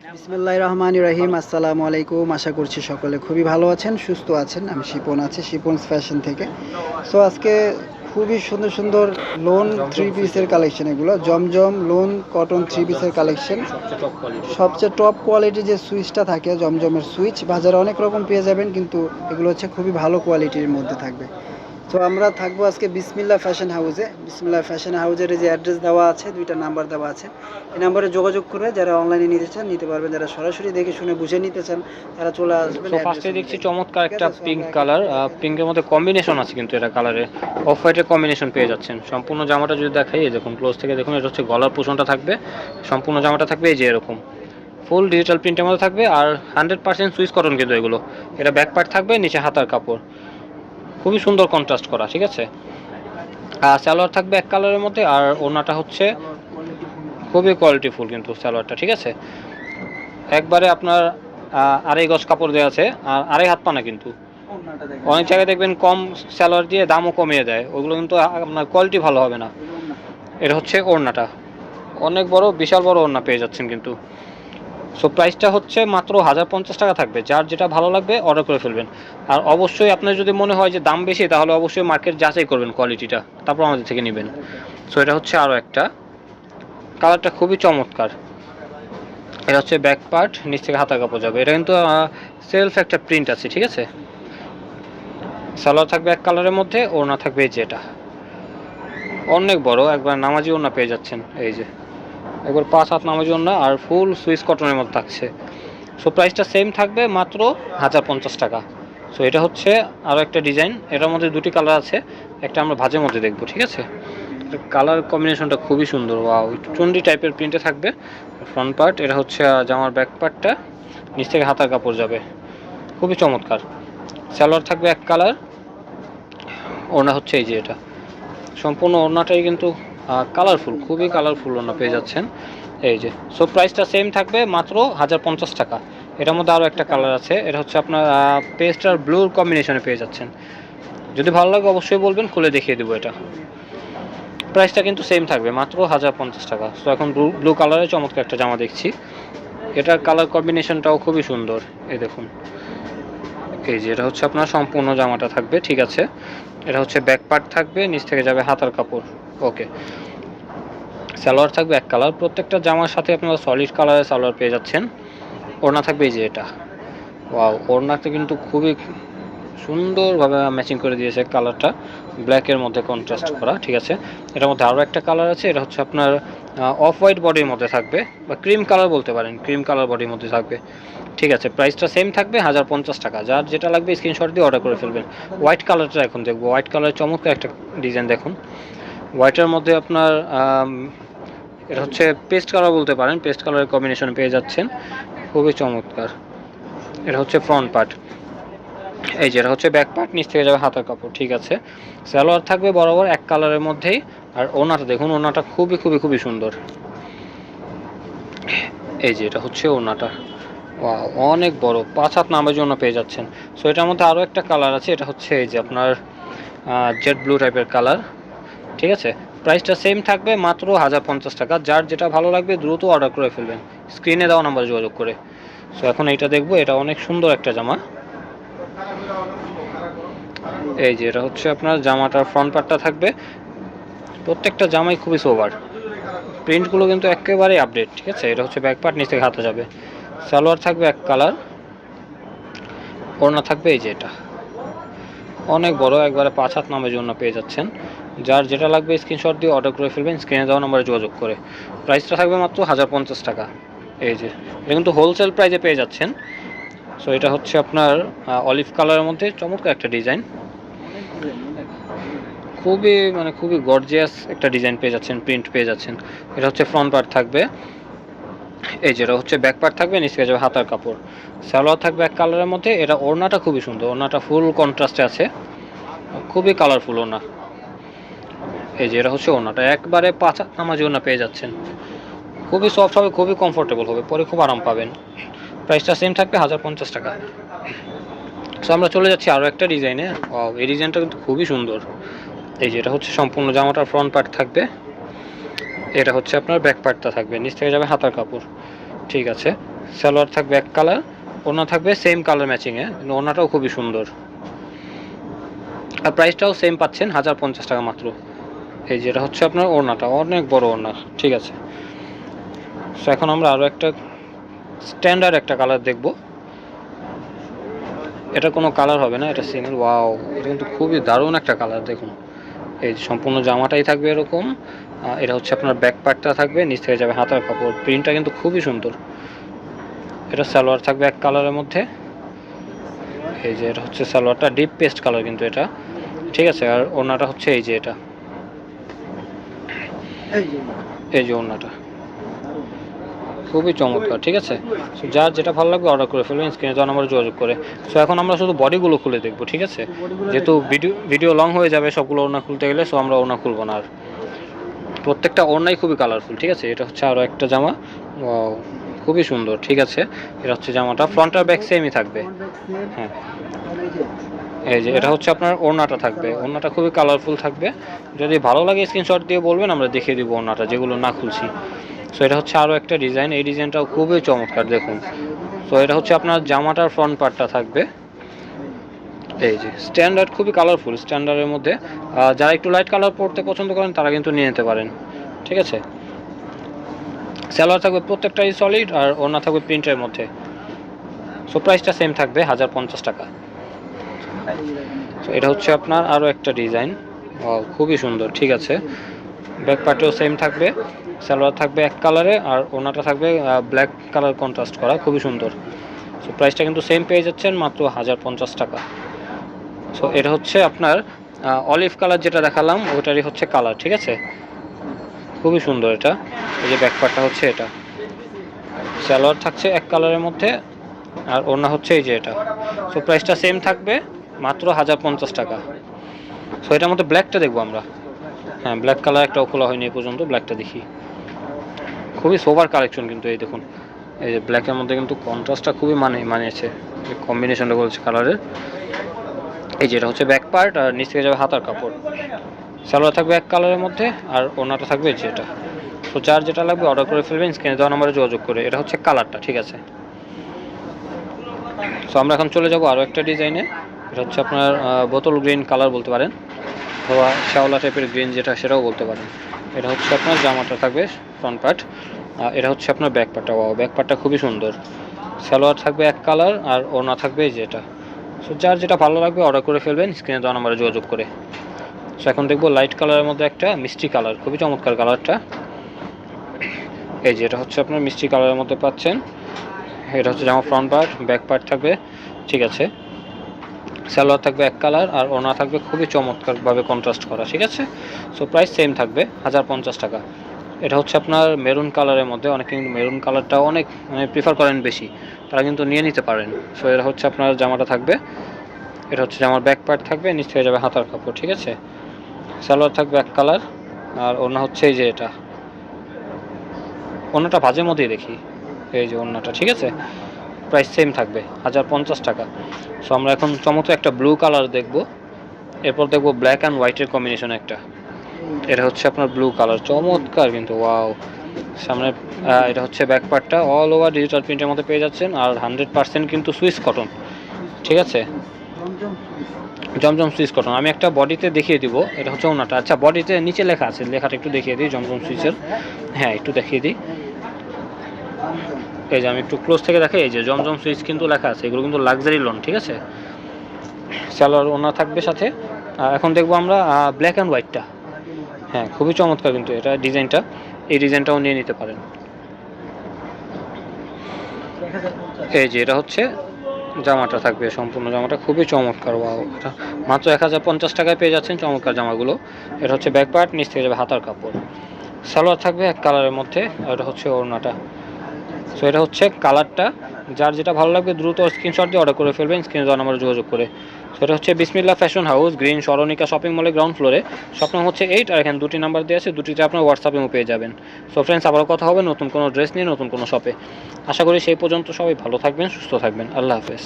বিসমিল্লাহির রহমানির রহিম। আসসালামু আলাইকুম। আশা করছি সকলে খুবই ভালো আছেন, সুস্থ আছেন। আমি শিপন আছি শিপনস ফ্যাশন থেকে। সো আজকে খুবই সুন্দর সুন্দর লোন থ্রি পিসের কালেকশন, এগুলো জমজম লোন কটন থ্রি পিসের কালেকশন। সবচেয়ে টপ কোয়ালিটির যে সুইচটা থাকে জমজমের সুইচ, বাজারে অনেক রকম পেয়ে যাবেন, কিন্তু এগুলো হচ্ছে খুবই ভালো কোয়ালিটির মধ্যে থাকবে। তো আমরা থাকবো আজকে বিসমিল্লাহ ফ্যাশন হাউসে। বিসমিল্লাহ ফ্যাশন হাউসের যে অ্যাড্রেস দেওয়া আছে, দুইটা নাম্বার দেওয়া আছে, এই নাম্বারে যোগাযোগ করে যারা অনলাইনে নিতে চান নিতে পারবেন, যারা সরাসরি দেখে শুনে বুঝে নিতে চান তারা চলে আসবেন। সো ফার্স্টে দেখছি চমৎকার একটা পিঙ্ক কালার, পিঙ্কের মধ্যে কম্বিনেশন আছে, কিন্তু এটা কালারে অফ হোয়াইটের কম্বিনেশন পেয়ে যাচ্ছেন। সম্পূর্ণ জামাটা যদি দেখাই, এই দেখুন ক্লোজ থেকে দেখুন, এটা হচ্ছে গলার পোষণটা থাকবে, সম্পূর্ণ জামাটা থাকবে এই যে এরকম ফুল ডিজিটাল প্রিন্টের মধ্যে থাকবে, আর 100% সুইস কটন কিন্তু এগুলো। এটা ব্যাক পার্ট থাকবে, নিচে হাতার কাপড়, খুবই সুন্দর কন্ট্রাস্ট করা, ঠিক আছে। আর সালোয়ার থাকবে এক কালারের মধ্যে, আর ওড়নাটা হচ্ছে খুবই কোয়ালিটিফুল কিন্তু সালোয়ারটা, ঠিক আছে। একবারে আপনার আড়াই গজ কাপড় দেওয়া আছে, আর আড়াই হাত পানা কিন্তু। অনেক জায়গায় দেখবেন কম সালোয়ার দিয়ে দামও কমিয়ে দেয়, ওগুলো কিন্তু আপনার কোয়ালিটি ভালো হবে না। এটা হচ্ছে ওড়নাটা, অনেক বড়, বিশাল বড় ওড়না পেয়ে যাচ্ছেন কিন্তু। সো প্রাইসটা হচ্ছে মাত্র 1050 টাকা থাকবে। যার যেটা ভালো লাগবে অর্ডার করে ফেলবেন। আর অবশ্যই আপনার যদি মনে হয় যে দাম বেশি, তাহলে অবশ্যই মার্কেট যাচাই করবেন কোয়ালিটিটা, তারপর আমাদের থেকে নেবেন। সো এটা হচ্ছে আরও একটা কালারটা খুবই চমৎকার। এটা হচ্ছে ব্যাক পার্ট, নিচ থেকে হাতা কাপড় যাবে। এটা কিন্তু সেলফ একটা প্রিন্ট আছে, ঠিক আছে। সালোয়ার থাকবে এক কালারের মধ্যে, ওড়না থাকবে যেটা অনেক বড়, একবার নামাজি ওড়না পেয়ে যাচ্ছেন, এই যে একবার 5 হাত নামাজি ওড়না, আর ফুল সুইস কটনের মধ্যে থাকছে। সো প্রাইসটা সেম থাকবে, মাত্র 1050 টাকা। সো এটা হচ্ছে আরও একটা ডিজাইন, এটার মধ্যে দুটি কালার আছে, একটা আমরা ভাজের মধ্যে দেখবো, ঠিক আছে। কালার কম্বিনেশনটা খুবই সুন্দর, ওয়াও, চুন্ডি টাইপের প্রিন্টে থাকবে ফ্রন্ট পার্ট। এটা হচ্ছে জামার ব্যাক পার্টটা, নিচ থেকে হাতার কাপড় যাবে, খুবই চমৎকার। সালোয়ার থাকবে এক কালার, ওড়না হচ্ছে এই যে এটা, সম্পূর্ণ ওড়নাটাই কিন্তু কালারফুল, খুবই কালারফুল ওড়না পেয়ে যাচ্ছেন, এই যে। সো প্রাইসটা সেম থাকবে, মাত্র 1050 টাকা। এটার মধ্যে আরও একটা কালার আছে, এটা হচ্ছে আপনার পেস্ট আর ব্লুর কম্বিনেশনে পেয়ে যাচ্ছেন। যদি ভালো লাগে অবশ্যই বলবেন, খুলে দেখিয়ে দেবো। এটা প্রাইসটা কিন্তু সেম থাকবে, মাত্র 1050 টাকা। সো এখন ব্লু কালারের চমৎকার একটা জামা দেখছি, এটার কালার কম্বিনেশনটাও খুবই সুন্দর, এই দেখুন, এই যে এটা হচ্ছে আপনার সম্পূর্ণ জামাটা থাকবে, ঠিক আছে। এটা হচ্ছে ব্যাক পার্ট থাকবে, নিচ থেকে যাবে হাতার কাপড়, ওকে। সালোয়ার থাকবে এক কালার, প্রত্যেকটা জামার সাথে আপনারা সলিড কালারের সালোয়ার পেয়ে যাচ্ছেন। ওড়না থাকবে এই যে এটা, ওয়াও, ওড়নাতে কিন্তু খুবই সুন্দরভাবে ম্যাচিং করে দিয়েছে কালারটা, ব্ল্যাকের মধ্যে কন্ট্রাস্ট করা, ঠিক আছে। এটার মধ্যে আরও একটা কালার আছে, এটা হচ্ছে আপনার অফ হোয়াইট বডির মধ্যে থাকবে, বা ক্রিম কালার বলতে পারেন, ক্রিম কালার বডির মধ্যে থাকবে, ঠিক আছে। প্রাইসটা সেম থাকবে, 1050 টাকা। যার যেটা লাগবে স্ক্রিনশট দিয়ে অর্ডার করে ফেলবেন। হোয়াইট কালারটা এখন দেখবো, হোয়াইট কালার চমৎকার একটা ডিজাইন দেখুন। হোয়াইটের মধ্যে আপনার এটা হচ্ছে পেস্ট কালার বলতে পারেন, পেস্ট কালারের কম্বিনেশন পেয়ে যাচ্ছেন, খুবই চমৎকার। এটা হচ্ছে ফ্রন্ট পার্ট, এই যে এটা হচ্ছে ব্যাক পার্ট, নিচ থেকে যাবে হাতার কাপড়, ঠিক আছে। সালোয়ার থাকবে বরাবর এক কালারের মধ্যেই, আর ওড়নাটা দেখুন, ওড়নাটা খুবই খুবই খুবই সুন্দর, এই যে এটা হচ্ছে ওড়নাটা, অনেক বড়, 5 হাত নামের জন্য পেয়ে যাচ্ছেন। সো এটার মধ্যে আরও একটা কালার আছে, এটা হচ্ছে এই যে আপনার জেড ব্লু টাইপের কালার, ঠিক আছে। প্রাইসটা সেম থাকবে, মাত্র 1050 টাকা। যার যেটা ভালো লাগবে দ্রুত অর্ডার করে ফেলবেন, স্ক্রিনে দেওয়া নাম্বারে যোগাযোগ করে। সো এখন এইটা দেখবো, এটা অনেক সুন্দর একটা জামা, এই যে এটা হচ্ছে আপনার জামাটার ফ্রন্ট পার্টটা থাকবে, প্রত্যেকটা জামাই খুবই সোবার, প্রিন্টগুলো কিন্তু একেবারেই আপডেট, ঠিক আছে। এটা হচ্ছে ব্যাক পার্ট, নিচ থেকে হাতে যাবে। সালোয়ার থাকবে এক কালার, ওড়না থাকবে এই যে এটা, অনেক বড়, একবারে 5 হাত নামের জন্য পেয়ে যাচ্ছেন। যার যেটা লাগবে স্ক্রিনশট দিয়ে অর্ডার করে ফেলবেন, স্ক্রিনে দেওয়া নম্বরে যোগাযোগ করে। প্রাইসটা থাকবে মাত্র 1050 টাকা, এই যে এটা কিন্তু হোলসেল প্রাইসে পেয়ে যাচ্ছেন। সো এটা হচ্ছে আপনার অলিভ কালারের মধ্যে চমৎকার একটা ডিজাইন, খুবই মানে খুবই গর্জিয়াস একটা ডিজাইন পেয়ে যাচ্ছেন, প্রিন্ট পেয়ে যাচ্ছেন। এটা হচ্ছে ফ্রন্ট পার্ট থাকবে, এই যেটা হচ্ছে ব্যাক পার্ট থাকবে, নিচে যাবে হাতার কাপড়। সালোয়ার থাকবে এক কালারের মধ্যে, এটা ওড়নাটা খুবই সুন্দর, ওড়নাটা ফুল কন্ট্রাস্টে আছে, খুবই কালারফুল ওড়না, এই যে এটা হচ্ছে ওড়নাটা, একবারে 5 হাত নামাজি ওড়না পেয়ে যাচ্ছেন, খুবই সফট হবে, খুবই কমফোর্টেবল হবে, পরে খুব আরাম পাবেন। প্রাইসটা সেম থাকবে, 1050 টাকা। সো আমরা চলে যাচ্ছি আরও একটা ডিজাইনে, এই ডিজাইনটা কিন্তু খুবই সুন্দর, এই যে এটা হচ্ছে সম্পূর্ণ জামাটার ফ্রন্ট পার্ট থাকবে, এটা হচ্ছে আপনার ব্যাক পার্টটা থাকবে, নিচ থেকে যাবে হাতার কাপড়, ঠিক আছে। সালোয়ার থাকবে এক কালার, ওড়না থাকবে সেম কালার ম্যাচিংয়ে, কিন্তু ওড়নাটাও খুবই সুন্দর। আর প্রাইসটাও সেম পাচ্ছেন 1050 টাকা মাত্র। এই যেটা হচ্ছে আপনার ওড়নাটা, অনেক বড় ওড়না, ঠিক আছে। সো এখন আমরা আরও একটা স্ট্যান্ডার্ড একটা কালার দেখব। এটা কোনো কালার হবে না, এটা সিঙ্গেল। ওয়াও, এটা কিন্তু খুবই দারুণ একটা কালার। দেখুন, এই সম্পূর্ণ জামাটাই থাকবে এরকম। এটা হচ্ছে আপনার ব্যাক পার্টটা থাকবে, নিচ থেকে যাবে হাতার কাপড়। প্রিন্টটা কিন্তু খুবই সুন্দর। এটা সালোয়ার থাকবে এক কালারের মধ্যে। এই যে এটা হচ্ছে সালোয়ারটা, ডিপ পেস্ট কালার কিন্তু এটা, ঠিক আছে। আর ওড়নাটা হচ্ছে এই যে এটা, এই যে ওড়নাটা খুবই চমৎকার, ঠিক আছে। সো যার যেটা ভালো লাগবে অর্ডার করে ফেলবেন, স্ক্রিনে দেওয়া নাম্বারে যোগাযোগ করে। সো এখন আমরা শুধু বডিগুলো খুলে দেখবো, ঠিক আছে, যেহেতু ভিডিও লং হয়ে যাবে সবগুলো ওড়না খুলতে গেলে। সো আমরা ওড়না খুলবো না আর। প্রত্যেকটা ওড়নাই খুবই কালারফুল, ঠিক আছে। এটা হচ্ছে আরও একটা জামা, খুবই সুন্দর, ঠিক আছে। এটা হচ্ছে জামাটা, ফ্রন্ট আর ব্যাক সেমই থাকবে। হ্যাঁ, এই যে এটা হচ্ছে আপনার ওড়নাটা থাকবে, ওড়নাটা খুবই কালারফুল থাকবে। যদি ভালো লাগে স্ক্রিনশট দিয়ে বলবেন, আমরা দেখিয়ে দিব ওড়নাটা যেগুলো না খুলছি। সো এটা হচ্ছে আরও একটা ডিজাইন, এই ডিজাইনটাও খুবই চমৎকার, দেখুন। সো এটা হচ্ছে আপনার জামাটার ফ্রন্ট পার্টটা থাকবে। এই যে স্ট্যান্ডার্ড, খুবই কালারফুল স্ট্যান্ডার্ডের মধ্যে। যারা একটু লাইট কালার পরতে পছন্দ করেন তারা কিন্তু নিয়ে নিতে পারেন, ঠিক আছে। সালোয়ার থাকবে প্রত্যেকটাই সলিড, আর ওড়না থাকবে প্রিন্টের মধ্যে। সো প্রাইসটা সেম থাকবে 1050 টাকা। তো এটা হচ্ছে আপনার আরও একটা ডিজাইন, খুবই সুন্দর, ঠিক আছে। ব্যাক পার্টেও সেম থাকবে, সালোয়ার থাকবে এক কালারে, আর ওড়নাটা থাকবে ব্ল্যাক কালার কন্ট্রাস্ট করা, খুবই সুন্দর। সো প্রাইসটা কিন্তু সেম পেয়ে যাচ্ছেন মাত্র 1050 টাকা। সো এটা হচ্ছে আপনার অলিভ কালার যেটা দেখালাম ওইটারই হচ্ছে কালার, ঠিক আছে। খুবই সুন্দর এটা। এই যে ব্যাক পার্টটা হচ্ছে এটা, সালোয়ার থাকছে এক কালারের মধ্যে, আর ওড়না হচ্ছে এই যে এটা। সো প্রাইসটা সেম থাকবে মাত্র 1050 টাকা। সো এটার মধ্যে ব্ল্যাকটা দেখবো আমরা। হ্যাঁ, ব্ল্যাক কালার একটাও খোলা হয়নি এই পর্যন্ত, ব্ল্যাকটা দেখি। খুবই সোভার কালেকশন কিন্তু, এই দেখুন, এই যে ব্ল্যাকের মধ্যে কিন্তু কন্ট্রাস্টটা খুবই মানিয়েছে, কম্বিনেশনটা বলছে কালারের। এই যে এটা হচ্ছে ব্যাক পার্ট, আর নিচ থেকে যাবে হাতার কাপড়। সালোয়ার থাকবে এক কালারের মধ্যে, আর ওড়নাটা থাকবে যেটা। তো যার যেটা লাগবে অর্ডার করে ফেলবেন, স্ক্রিনে দেওয়া নাম্বারে যোগাযোগ করে। এটা হচ্ছে কালারটা, ঠিক আছে। সো আমরা এখন চলে যাব আরও একটা ডিজাইনে। এটা হচ্ছে আপনার বোতল গ্রিন কালার বলতে পারেন, অথবা শ্যাওলা টাইপের গ্রিন যেটা, সেটাও বলতে পারেন। এটা হচ্ছে আপনার জামাটা থাকবে ফ্রন্ট পার্ট, এটা হচ্ছে আপনার ব্যাক পার্টটা। ব্যাক পার্টটা খুবই সুন্দর। সালোয়ার থাকবে এক কালার, আর ওড়না থাকবে এই যেটা। সো যার যেটা ভালো লাগবে অর্ডার করে ফেলবেন, স্ক্রিনে দেওয়া নাম্বারে যোগাযোগ করে। সো এখন দেখবো লাইট কালারের মধ্যে একটা মিষ্টি কালার, খুবই চমৎকার কালারটা। এই যে এটা হচ্ছে আপনার মিষ্টি কালারের মধ্যে পাচ্ছেন। এটা হচ্ছে জামা ফ্রন্ট পার্ট, ব্যাক পার্ট থাকবে, ঠিক আছে। সালোয়ার থাকবে এক কালার, আর ওড়না থাকবে খুবই চমৎকারভাবে কন্ট্রাস্ট করা, ঠিক আছে। সো প্রাইস সেম থাকবে 1050 টাকা। এটা হচ্ছে আপনার মেরুন কালারের মধ্যে, অনেকে কিন্তু মেরুন কালারটা অনেক প্রিফার করেন বেশি, তারা কিন্তু নিয়ে নিতে পারেন। সো এটা হচ্ছে আপনার জামাটা থাকবে, এটা হচ্ছে জামার ব্যাক পার্ট থাকবে, নিচ থেকে যাবে হাতার কাপড়, ঠিক আছে। সালোয়ার থাকবে এক কালার, আর ওড়না হচ্ছে এই যে এটা। ওড়নাটা ভাজের মধ্যেই দেখি, এই যে ওড়নাটা, ঠিক আছে। প্রাইস সেম থাকবে 1050 টাকা। সো আমরা এখন চমৎকার একটা ব্লু কালার দেখব, এরপর দেখব ব্ল্যাক অ্যান্ড হোয়াইটের কম্বিনেশন একটা। এটা হচ্ছে আপনার ব্লু কালার, চমৎকার কিন্তু, ওয়াও। সামনে এটা হচ্ছে ব্যাক পার্টটা, অল ওভার ডিজিটাল প্রিন্টের মধ্যে পেয়ে যাচ্ছেন, আর 100% কিন্তু সুইস কটন, ঠিক আছে। জমজম সুইস কটন। আমি একটা বডিতে দেখিয়ে দিব, এটা হচ্ছে ওড়নাটা। আচ্ছা, বডিতে নিচে লেখা আছে, লেখাটা একটু দেখিয়ে দিই, জমজম সুইসের। হ্যাঁ, একটু দেখিয়ে দিই। এই যে আমি একটু ক্লোজ থেকে দেখাই, এই যে জমজম সুইচ কিন্তু লেখা আছে, এগুলো কিন্তু লাক্সারি লোন, ঠিক আছে। সালোয়ার ওড়না থাকবে সাথে। এখন দেখবো আমরা ব্ল্যাক অ্যান্ড হোয়াইটটা। হ্যাঁ, খুবই চমৎকার কিন্তু এটা ডিজাইনটা, এই ডিজাইনটাও নিয়ে নিতে পারেন। এই যে এটা হচ্ছে জামাটা থাকবে, সম্পূর্ণ জামাটা খুবই চমৎকার। এটা মাত্র 1050 টাকায় পেয়ে যাচ্ছেন চমৎকার জামাগুলো। এটা হচ্ছে ব্যাক পার্ট, নিচ থেকে যাবে হাতার কাপড়। সালোয়ার থাকবে এক কালারের মধ্যে, আর এটা হচ্ছে ওড়নাটা। সো এটা হচ্ছে কালারটা। যার যেটা ভালো লাগবে দ্রুত স্ক্রিনশট দিয়ে অর্ডার করে ফেলবেন, স্ক্রিনে দেওয়া নাম্বারে যোগাযোগ করে। সো এটা হচ্ছে বিসমিল্লাহ ফ্যাশন হাউস, গ্রিন সরণিকা শপিং মলের গ্রাউন্ড ফ্লোরে। স্বপ্ন হচ্ছে 8, আর এখানে দুটি নাম্বার দিয়ে আছে, দুটিতে আপনার হোয়াটসঅ্যাপেও পেয়ে যাবেন। সো ফ্রেন্ডস, আবারও কথা হবে নতুন কোনো ড্রেস নিয়ে, নতুন কোনো শপে। আশা করি সেই পর্যন্ত সবাই ভালো থাকবেন, সুস্থ থাকবেন। আল্লাহ হাফেজ।